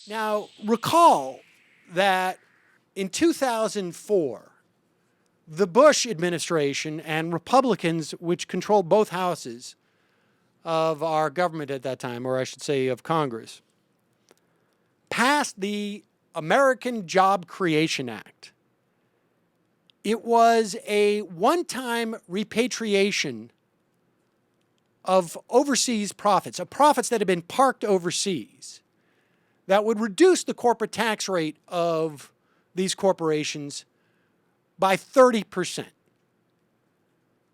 Now, recall that in 2004, the Bush administration and Republicans, which controlled both houses of our government at that time, or I should say of Congress, passed the American Job Creation Act. It was a one-time repatriation of overseas profits, of profits that had been parked overseas, that would reduce the corporate tax rate of these corporations by 30%.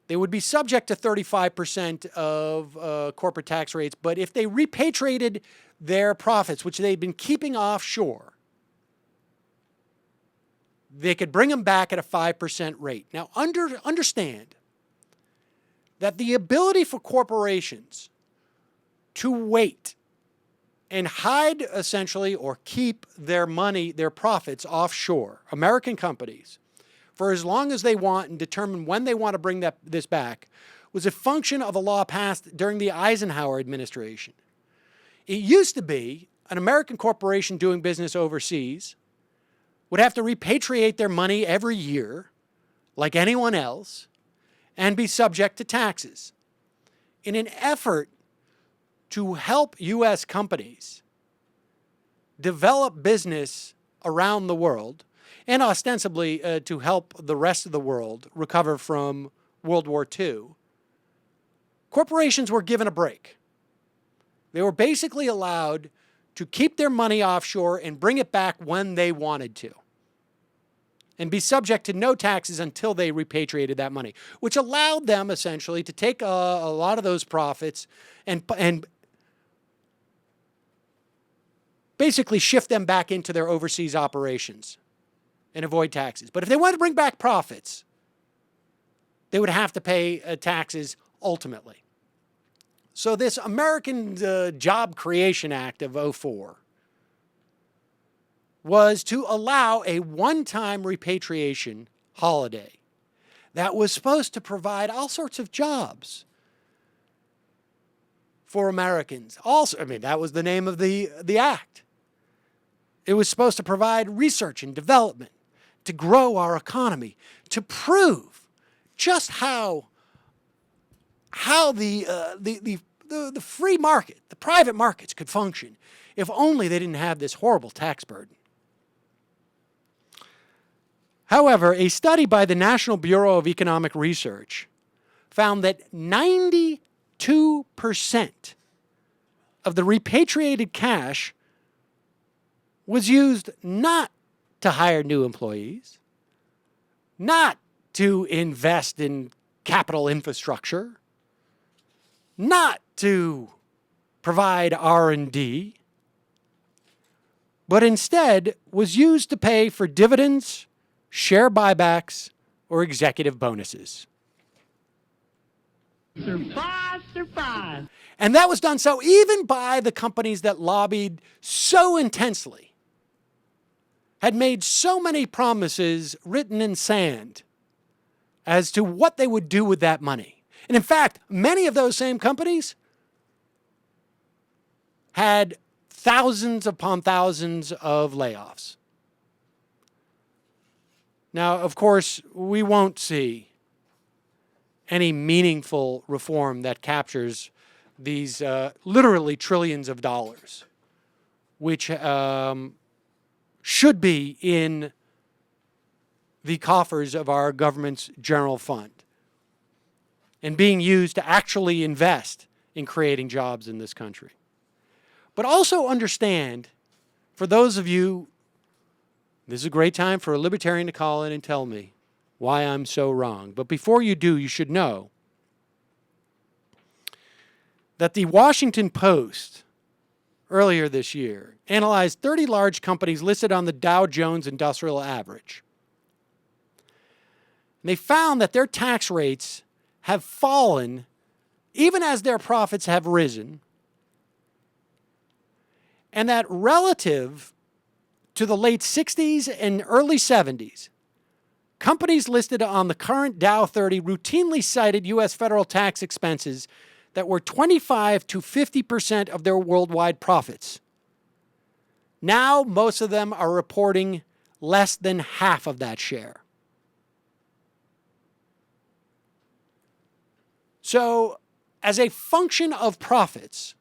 They would be subject to 35% of corporate tax rates, but if they repatriated their profits, which they'd been keeping offshore, they could bring them back at a 5% rate. Now, understand that the ability for corporations to wait and hide, essentially, or keep their money, their profits offshore, American companies, for as long as they want and determine when they want to bring this back, was a function of a law passed during the Eisenhower administration. It used to be an American corporation doing business overseas would have to repatriate their money every year, like anyone else, and be subject to taxes. In an effort to help U.S. companies develop business around the world, and ostensibly to help the rest of the world recover from World War II, corporations were given a break. They were basically allowed to keep their money offshore and bring it back when they wanted to, and be subject to no taxes until they repatriated that money, which allowed them essentially to take a lot of those profits and basically shift them back into their overseas operations and avoid taxes. But if they wanted to bring back profits, they would have to pay taxes ultimately. So this American Job Creation Act of '04 was to allow a one-time repatriation holiday that was supposed to provide all sorts of jobs for Americans. Also, I mean, that was the name of the act. It was supposed to provide research and development to grow our economy, to prove just how the free market, the private markets could function if only they didn't have this horrible tax burden. However, a study by the National Bureau of Economic Research found that 92% of the repatriated cash was used not to hire new employees, not to invest in capital infrastructure, not to provide R&D, but instead was used to pay for dividends, share buybacks, or executive bonuses. Surprise, surprise. And that was done so even by the companies that lobbied so intensely, had made so many promises written in sand as to what they would do with that money. And in fact, many of those same companies had thousands upon thousands of layoffs. Now, of course, we won't see any meaningful reform that captures these literally trillions of dollars, which should be in the coffers of our government's general fund and being used to actually invest in creating jobs in this country. But also understand, for those of you, this is a great time for a libertarian to call in and tell me why I'm so wrong. But before you do, you should know that the Washington Post earlier this year analyzed 30 large companies listed on the Dow Jones Industrial Average. And they found that their tax rates have fallen even as their profits have risen, and that relative to the late 60s and early 70s, companies listed on the current Dow 30 routinely cited U.S. federal tax expenses that were 25 to 50% of their worldwide profits. Now, most of them are reporting less than half of that share. So, as a function of profits,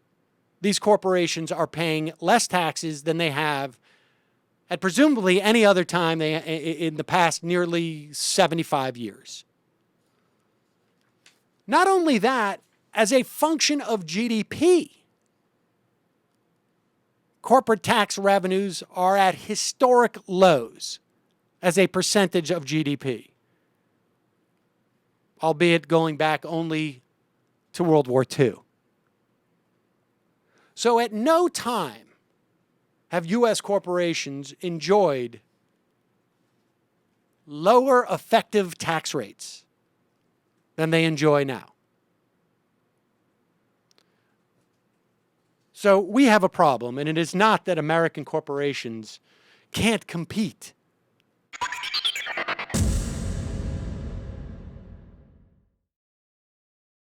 these corporations are paying less taxes than they have at presumably any other time in the past nearly 75 years. Not only that, as a function of GDP, corporate tax revenues are at historic lows as a percentage of GDP, albeit going back only to World War II. So at no time have U.S. corporations enjoyed lower effective tax rates than they enjoy now. So we have a problem, and it is not that American corporations can't compete